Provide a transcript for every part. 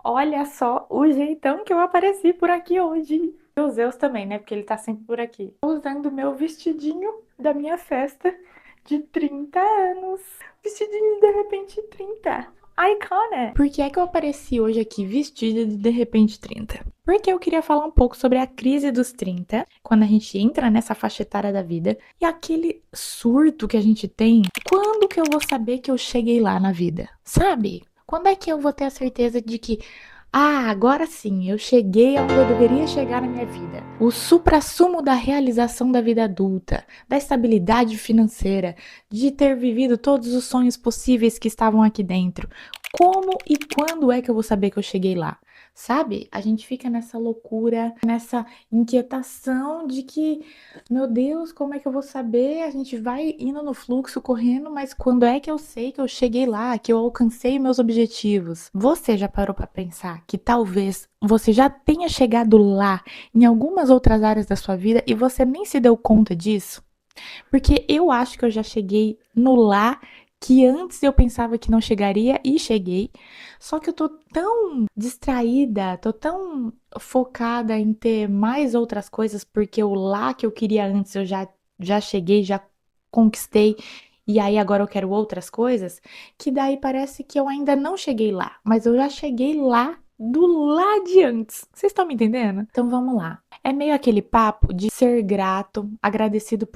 Olha só o jeitão que eu apareci por aqui hoje. E o Zeus também, né? Porque ele tá sempre por aqui. Tô usando o meu vestidinho da minha festa de 30 anos. Vestidinho de repente 30. Icona! Por que é que eu apareci hoje aqui vestida de repente 30? Porque eu queria falar um pouco sobre a crise dos 30, quando a gente entra nessa faixa etária da vida, e aquele surto que a gente tem. Quando que eu vou saber que eu cheguei lá na vida? Sabe? Quando é que eu vou ter a certeza de que, agora sim, eu cheguei onde eu deveria chegar na minha vida? O suprassumo da realização da vida adulta, da estabilidade financeira, de ter vivido todos os sonhos possíveis que estavam aqui dentro. Como e quando é que eu vou saber que eu cheguei lá? Sabe? A gente fica nessa loucura, nessa inquietação de que, meu Deus, como é que eu vou saber? A gente vai indo no fluxo, correndo, mas quando é que eu sei que eu cheguei lá, que eu alcancei meus objetivos? Você já parou para pensar que talvez você já tenha chegado lá em algumas outras áreas da sua vida e você nem se deu conta disso? Porque eu acho que eu já cheguei no lá que antes eu pensava que não chegaria e cheguei. Só que eu tô tão distraída, tô tão focada em ter mais outras coisas, porque o lá que eu queria antes eu já cheguei, já conquistei. E aí agora eu quero outras coisas, que daí parece que eu ainda não cheguei lá, mas eu já cheguei lá do lá de antes. Vocês estão me entendendo? Então vamos lá. É meio aquele papo de ser grato, agradecido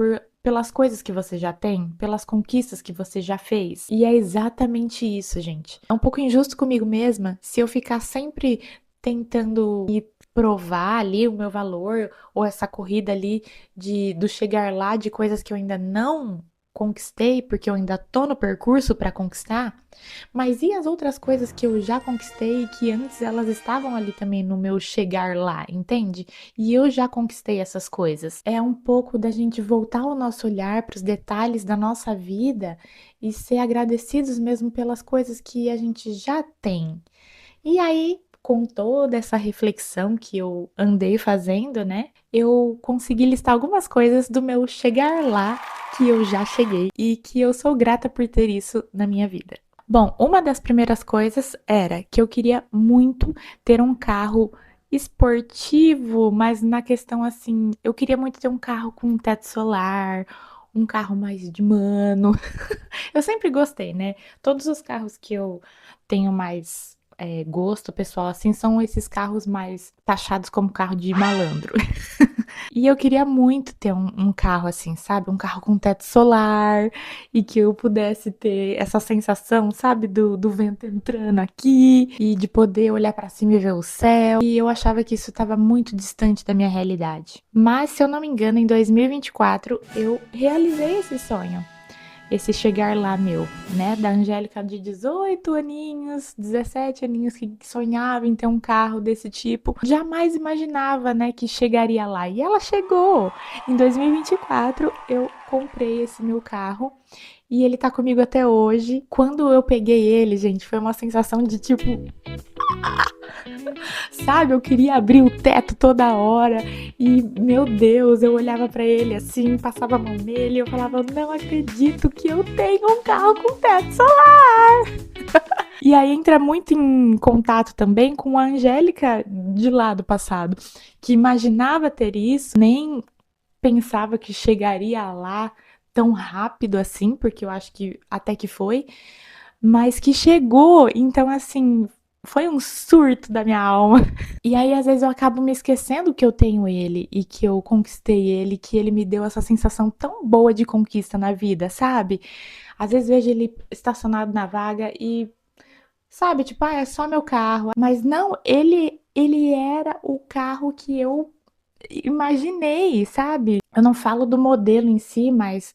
pelas coisas que você já tem, pelas conquistas que você já fez. E é exatamente isso, gente. É um pouco injusto comigo mesma se eu ficar sempre tentando me provar ali o meu valor ou essa corrida ali do chegar lá de coisas que eu ainda não conquistei, porque eu ainda tô no percurso para conquistar. Mas e as outras coisas que eu já conquistei e que antes elas estavam ali também no meu chegar lá, entende? E eu já conquistei essas coisas. É um pouco da gente voltar o nosso olhar para os detalhes da nossa vida e ser agradecidos mesmo pelas coisas que a gente já tem. E aí, com toda essa reflexão que eu andei fazendo, né? Eu consegui listar algumas coisas do meu chegar lá que eu já cheguei e que eu sou grata por ter isso na minha vida. Bom, uma das primeiras coisas era que eu queria muito ter um carro esportivo, mas na questão assim, eu queria muito ter um carro com teto solar, um carro mais de mano. Eu sempre gostei, né? Todos os carros que eu tenho mais gosto pessoal, assim, são esses carros mais taxados como carro de malandro. E eu queria muito ter um carro assim, sabe? Um carro com teto solar e que eu pudesse ter essa sensação, sabe? Do vento entrando aqui e de poder olhar pra cima e ver o céu. E eu achava que isso estava muito distante da minha realidade. Mas, se eu não me engano, em 2024 eu realizei esse sonho, esse chegar lá meu, né? Da Angélica de 18 aninhos, 17 aninhos que sonhava em ter um carro desse tipo. Jamais imaginava, né, que chegaria lá. E ela chegou. Em 2024 eu comprei esse meu carro e ele tá comigo até hoje. Quando eu peguei ele, gente, foi uma sensação de tipo, sabe? Eu queria abrir o teto toda hora e, meu Deus, eu olhava pra ele assim, passava a mão nele e eu falava, não acredito que eu tenho um carro com teto solar. E aí entra muito em contato também com a Angélica de lá do passado, que imaginava ter isso, nem pensava que chegaria lá tão rápido assim, porque eu acho que até que foi, mas que chegou. Então, assim, foi um surto da minha alma. E aí, às vezes, eu acabo me esquecendo que eu tenho ele e que eu conquistei ele, que ele me deu essa sensação tão boa de conquista na vida, sabe? Às vezes vejo ele estacionado na vaga e, sabe, tipo, é só meu carro. Mas não, ele era o carro que eu imaginei, sabe? Eu não falo do modelo em si, mas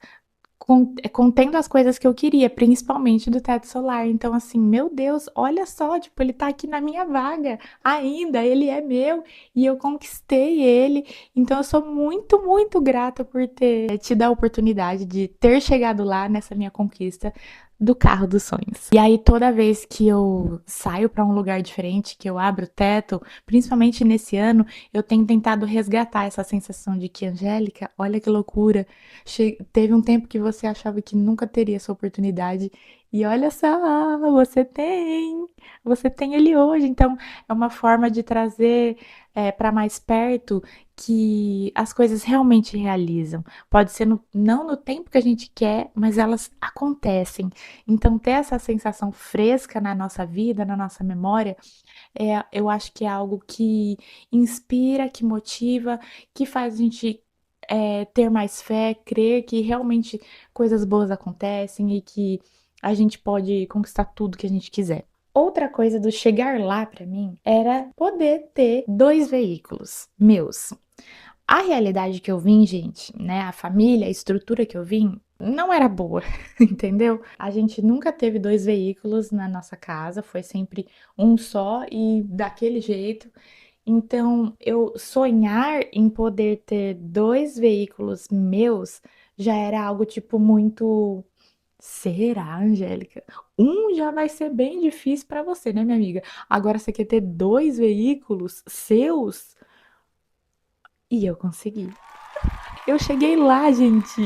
contendo as coisas que eu queria, principalmente do teto solar. Então, assim, meu Deus, olha só, tipo, ele tá aqui na minha vaga ainda, ele é meu e eu conquistei ele. Então, eu sou muito, muito grata por ter tido a oportunidade de ter chegado lá nessa minha conquista do carro dos sonhos. E aí, toda vez que eu saio para um lugar diferente, que eu abro o teto, principalmente nesse ano, eu tenho tentado resgatar essa sensação de que, Angélica, olha que loucura, teve um tempo que você achava que nunca teria essa oportunidade E olha só, você tem ele hoje. Então, é uma forma de trazer para mais perto que as coisas realmente realizam. Pode ser não no tempo que a gente quer, mas elas acontecem. Então, ter essa sensação fresca na nossa vida, na nossa memória, eu acho que é algo que inspira, que motiva, que faz a gente ter mais fé, crer que realmente coisas boas acontecem e que a gente pode conquistar tudo que a gente quiser. Outra coisa do chegar lá pra mim era poder ter dois veículos meus. A realidade que eu vim, gente, né, a família, a estrutura que eu vim, não era boa, entendeu? A gente nunca teve dois veículos na nossa casa, foi sempre um só e daquele jeito. Então, eu sonhar em poder ter dois veículos meus já era algo tipo muito. Será, Angélica? Um já vai ser bem difícil para você, né, minha amiga? Agora você quer ter dois veículos seus? E eu consegui. Eu cheguei lá, gente.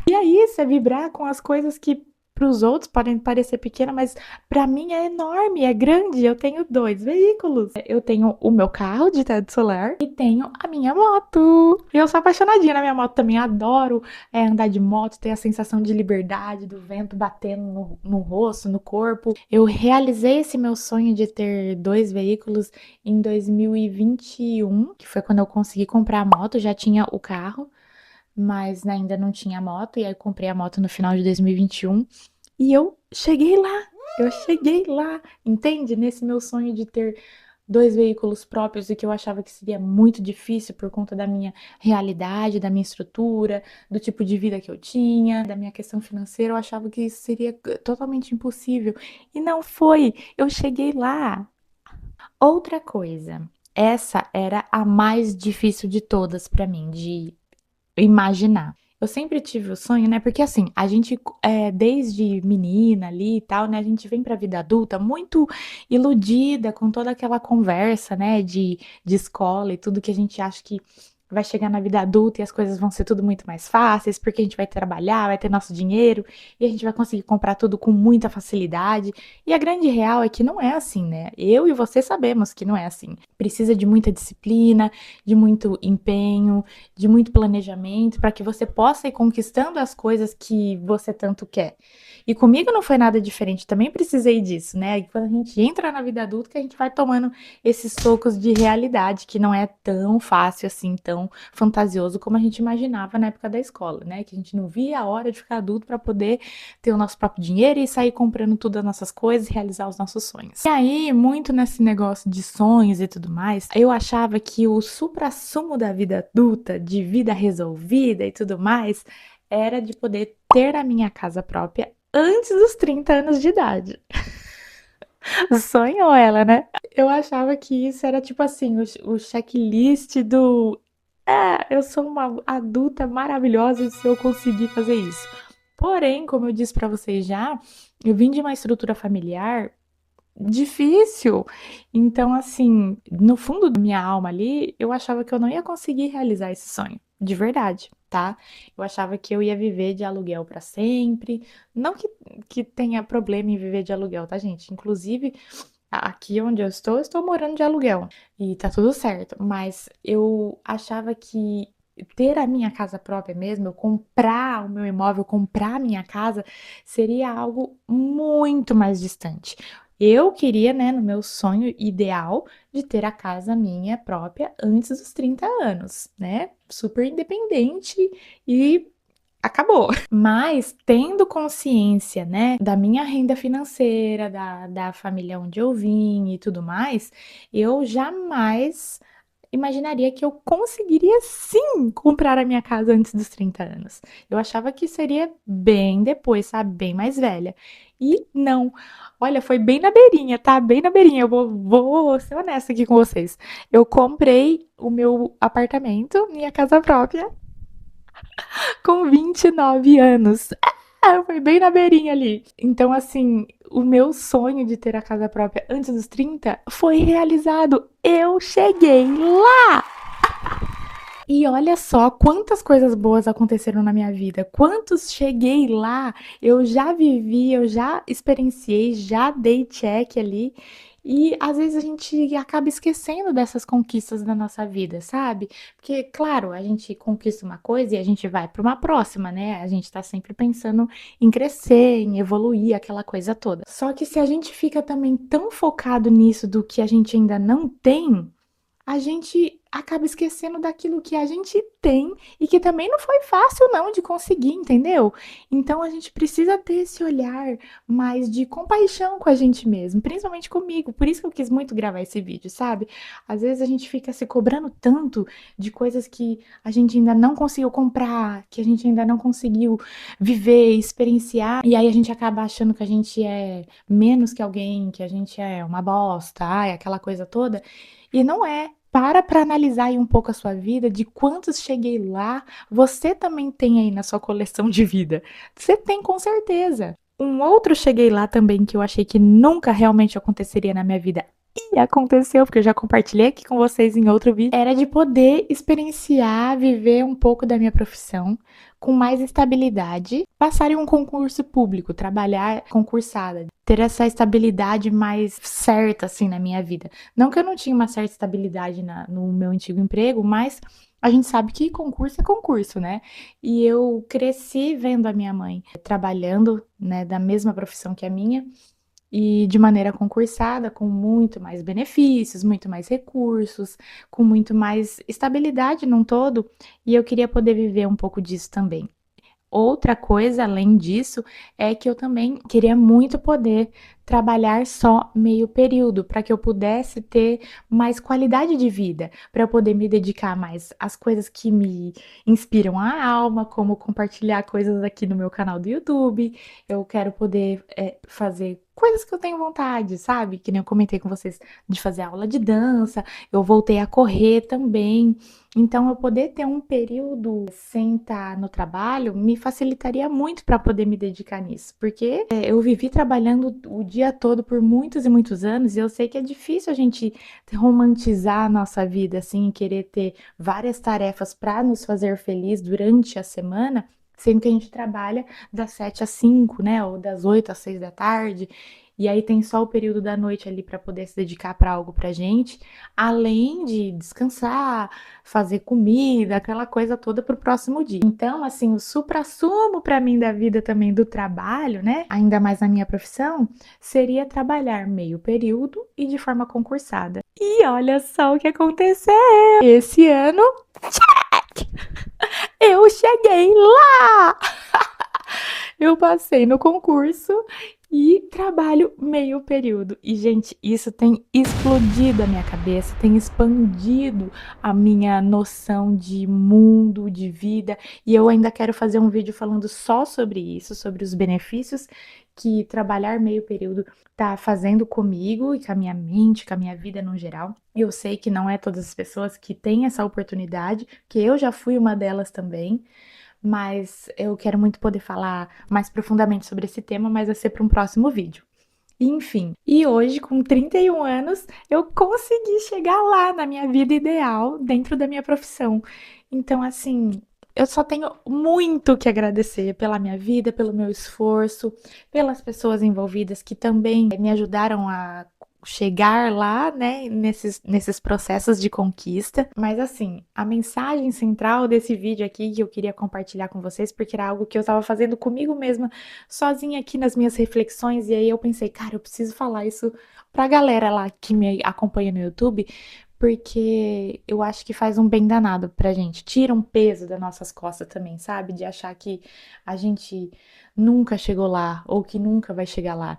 E é isso, é vibrar com as coisas que para os outros podem parecer pequena, mas para mim é enorme, é grande. Eu tenho dois veículos. Eu tenho o meu carro de teto solar e tenho a minha moto. Eu sou apaixonadinha na minha moto também, adoro andar de moto, ter a sensação de liberdade, do vento batendo no rosto, no corpo. Eu realizei esse meu sonho de ter dois veículos em 2021, que foi quando eu consegui comprar a moto, já tinha o carro mas ainda não tinha moto, e aí comprei a moto no final de 2021 e eu cheguei lá, entende? Nesse meu sonho de ter dois veículos próprios e que eu achava que seria muito difícil por conta da minha realidade, da minha estrutura, do tipo de vida que eu tinha, da minha questão financeira, eu achava que isso seria totalmente impossível. E não foi, eu cheguei lá. Outra coisa, essa era a mais difícil de todas para mim, de imaginar. Eu sempre tive o sonho, né? Porque assim, a gente, desde menina ali e tal, né? A gente vem pra vida adulta muito iludida com toda aquela conversa, né? De escola e tudo que a gente acha que vai chegar na vida adulta e as coisas vão ser tudo muito mais fáceis, porque a gente vai trabalhar, vai ter nosso dinheiro e a gente vai conseguir comprar tudo com muita facilidade. E a grande real é que não é assim, né? Eu e você sabemos que não é assim. Precisa de muita disciplina, de muito empenho, de muito planejamento para que você possa ir conquistando as coisas que você tanto quer. E comigo não foi nada diferente, também precisei disso, né? E quando a gente entra na vida adulta, que a gente vai tomando esses tocos de realidade, que não é tão fácil assim, tão fantasioso como a gente imaginava na época da escola, né? Que a gente não via a hora de ficar adulto para poder ter o nosso próprio dinheiro e sair comprando tudo as nossas coisas e realizar os nossos sonhos. E aí, muito nesse negócio de sonhos e tudo mais, eu achava que o suprassumo da vida adulta, de vida resolvida e tudo mais, era de poder ter a minha casa própria antes dos 30 anos de idade. Sonhou ela, né? Eu achava que isso era tipo assim, o checklist do. Eu sou uma adulta maravilhosa se eu conseguir fazer isso. Porém, como eu disse pra vocês já, eu vim de uma estrutura familiar difícil. Então, assim, no fundo da minha alma ali, eu achava que eu não ia conseguir realizar esse sonho, de verdade, tá? Eu achava que eu ia viver de aluguel pra sempre. Não que tenha problema em viver de aluguel, tá, gente? Inclusive, aqui onde eu estou morando de aluguel e tá tudo certo, mas eu achava que ter a minha casa própria mesmo, eu comprar o meu imóvel, comprar a minha casa, seria algo muito mais distante. Eu queria, né, no meu sonho ideal, de ter a casa minha própria antes dos 30 anos, né? Super independente e acabou. Mas tendo consciência, né, da minha renda financeira, da família onde eu vim e tudo mais, eu jamais imaginaria que eu conseguiria sim comprar a minha casa antes dos 30 anos. Eu achava que seria bem depois, sabe? Bem mais velha. E não. Olha, foi bem na beirinha, tá? Bem na beirinha. Eu vou ser honesta aqui com vocês. Eu comprei o meu apartamento, minha casa própria, com 29 anos. Foi bem na beirinha ali. Então, assim, o meu sonho de ter a casa própria antes dos 30 foi realizado. Eu cheguei lá! E olha só quantas coisas boas aconteceram na minha vida. Quantos cheguei lá, eu já vivi, eu já experienciei, já dei check ali. E às vezes a gente acaba esquecendo dessas conquistas da nossa vida, sabe? Porque, claro, a gente conquista uma coisa e a gente vai para uma próxima, né? A gente tá sempre pensando em crescer, em evoluir, aquela coisa toda. Só que se a gente fica também tão focado nisso do que a gente ainda não tem, a gente acaba esquecendo daquilo que a gente tem e que também não foi fácil não de conseguir, entendeu? Então a gente precisa ter esse olhar mais de compaixão com a gente mesmo, principalmente comigo. Por isso que eu quis muito gravar esse vídeo, sabe? Às vezes a gente fica se cobrando tanto de coisas que a gente ainda não conseguiu comprar, que a gente ainda não conseguiu viver, experienciar, e aí a gente acaba achando que a gente é menos que alguém, que a gente é uma bosta, ai, aquela coisa toda. E não é. Para analisar aí um pouco a sua vida, de quantos cheguei lá, você também tem aí na sua coleção de vida. Você tem com certeza. Um outro cheguei lá também que eu achei que nunca realmente aconteceria na minha vida. E aconteceu, porque eu já compartilhei aqui com vocês em outro vídeo, era de poder experienciar, viver um pouco da minha profissão com mais estabilidade, passar em um concurso público, trabalhar concursada, ter essa estabilidade mais certa assim na minha vida. Não que eu não tinha uma certa estabilidade no meu antigo emprego, mas a gente sabe que concurso é concurso, né? E eu cresci vendo a minha mãe trabalhando, né, da mesma profissão que a minha e de maneira concursada, com muito mais benefícios, muito mais recursos, com muito mais estabilidade num todo, e eu queria poder viver um pouco disso também. Outra coisa, além disso, é que eu também queria muito poder trabalhar só meio período, para que eu pudesse ter mais qualidade de vida, para eu poder me dedicar mais às coisas que me inspiram a alma, como compartilhar coisas aqui no meu canal do YouTube. Eu quero poder fazer coisas que eu tenho vontade, sabe? Que nem eu comentei com vocês de fazer aula de dança, eu voltei a correr também. Então, eu poder ter um período sem estar no trabalho me facilitaria muito para poder me dedicar nisso, porque eu vivi trabalhando o dia todo por muitos e muitos anos e eu sei que é difícil a gente romantizar a nossa vida assim, e querer ter várias tarefas para nos fazer feliz durante a semana, sendo que a gente trabalha das 7 às 5, né, ou das 8 às 6 da tarde. E aí tem só o período da noite ali para poder se dedicar para algo pra gente, além de descansar, fazer comida, aquela coisa toda para o próximo dia. Então, assim, o suprassumo para mim da vida também do trabalho, né? Ainda mais na minha profissão, seria trabalhar meio período e de forma concursada. E olha só o que aconteceu! Esse ano, check! Eu cheguei lá! Eu passei no concurso e trabalho meio período. E, gente, isso tem explodido a minha cabeça, tem expandido a minha noção de mundo, de vida. E eu ainda quero fazer um vídeo falando só sobre isso, sobre os benefícios que trabalhar meio período tá fazendo comigo e com a minha mente, com a minha vida no geral. Eu sei que não é todas as pessoas que têm essa oportunidade, que eu já fui uma delas também, mas eu quero muito poder falar mais profundamente sobre esse tema, mas vai ser para um próximo vídeo. Enfim, e hoje, com 31 anos, eu consegui chegar lá na minha vida ideal, dentro da minha profissão. Então, assim, eu só tenho muito que agradecer pela minha vida, pelo meu esforço, pelas pessoas envolvidas que também me ajudaram a chegar lá, né, nesses processos de conquista. Mas assim, a mensagem central desse vídeo aqui que eu queria compartilhar com vocês, porque era algo que eu estava fazendo comigo mesma, sozinha aqui nas minhas reflexões, e aí eu pensei, cara, eu preciso falar isso pra galera lá que me acompanha no YouTube, porque eu acho que faz um bem danado pra gente. Tira um peso das nossas costas também, sabe? De achar que a gente nunca chegou lá ou que nunca vai chegar lá.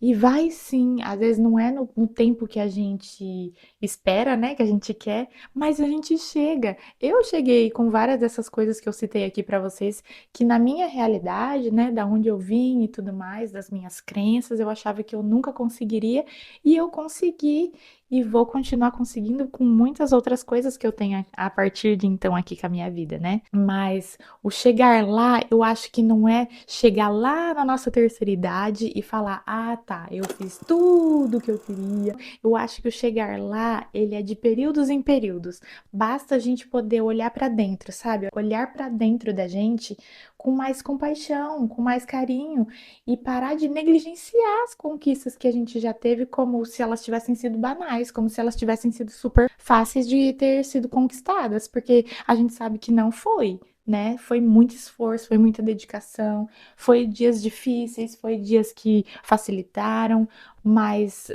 E vai sim, às vezes não é no tempo que a gente espera, né, que a gente quer, mas a gente chega. Eu cheguei com várias dessas coisas que eu citei aqui pra vocês, que na minha realidade, né, da onde eu vim e tudo mais, das minhas crenças, eu achava que eu nunca conseguiria e eu consegui. e vou continuar conseguindo com muitas outras coisas que eu tenho a partir de então aqui com a minha vida, né? Mas o chegar lá, eu acho que não é chegar lá na nossa terceira idade e falar: "Ah, tá, eu fiz tudo que eu queria". Eu acho que o chegar lá, ele é de períodos em períodos. Basta a gente poder olhar para dentro, sabe? Olhar para dentro da gente com mais compaixão, com mais carinho e parar de negligenciar as conquistas que a gente já teve como se elas tivessem sido banais, como se elas tivessem sido super fáceis de ter sido conquistadas, porque a gente sabe que não foi. Né? Foi muito esforço, foi muita dedicação, foi dias difíceis, foi dias que facilitaram, mas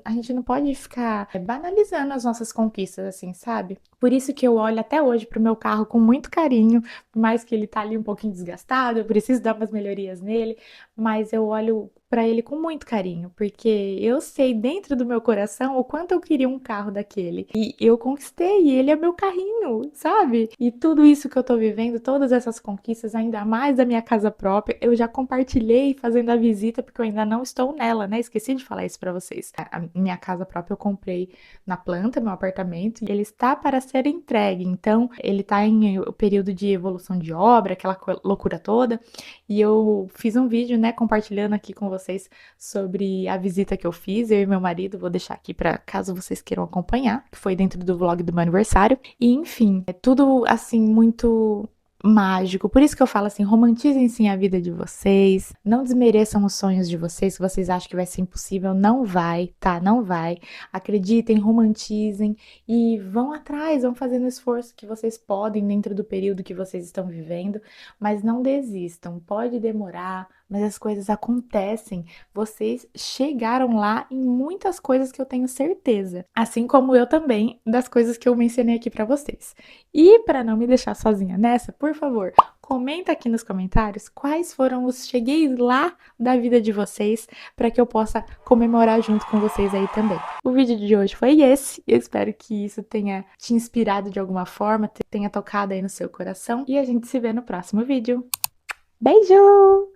a gente não pode ficar banalizando as nossas conquistas, assim, sabe? Por isso que eu olho até hoje pro meu carro com muito carinho, por mais que ele tá ali um pouquinho desgastado, eu preciso dar umas melhorias nele, mas eu olho para ele com muito carinho, porque eu sei dentro do meu coração o quanto eu queria um carro daquele. E eu conquistei, e ele é meu carrinho, sabe? E tudo isso que eu tô vivendo, todas essas conquistas, ainda mais da minha casa própria, eu já compartilhei fazendo a visita, porque eu ainda não estou nela, né? Esqueci de falar isso para vocês. A minha casa própria eu comprei na planta, meu apartamento, e ele está para ser entregue. Então, ele está em o período de evolução de obra, aquela loucura toda. E eu fiz um vídeo, né, compartilhando aqui com vocês sobre a visita que eu fiz, eu e meu marido, vou deixar aqui para caso vocês queiram acompanhar, que foi dentro do vlog do meu aniversário. E enfim, é tudo assim muito mágico. Por isso que eu falo assim, romantizem sim a vida de vocês, não desmereçam os sonhos de vocês, se vocês acham que vai ser impossível, não vai, tá? Não vai. Acreditem, romantizem e vão atrás, vão fazendo o esforço que vocês podem dentro do período que vocês estão vivendo, mas não desistam. Pode demorar, mas as coisas acontecem. Vocês chegaram lá em muitas coisas que eu tenho certeza, assim como eu também das coisas que eu mencionei aqui para vocês. E para não me deixar sozinha nessa, por favor, comenta aqui nos comentários quais foram os cheguei lá da vida de vocês para que eu possa comemorar junto com vocês aí também. O vídeo de hoje foi esse. Eu espero que isso tenha te inspirado de alguma forma, tenha tocado aí no seu coração e a gente se vê no próximo vídeo. Beijo!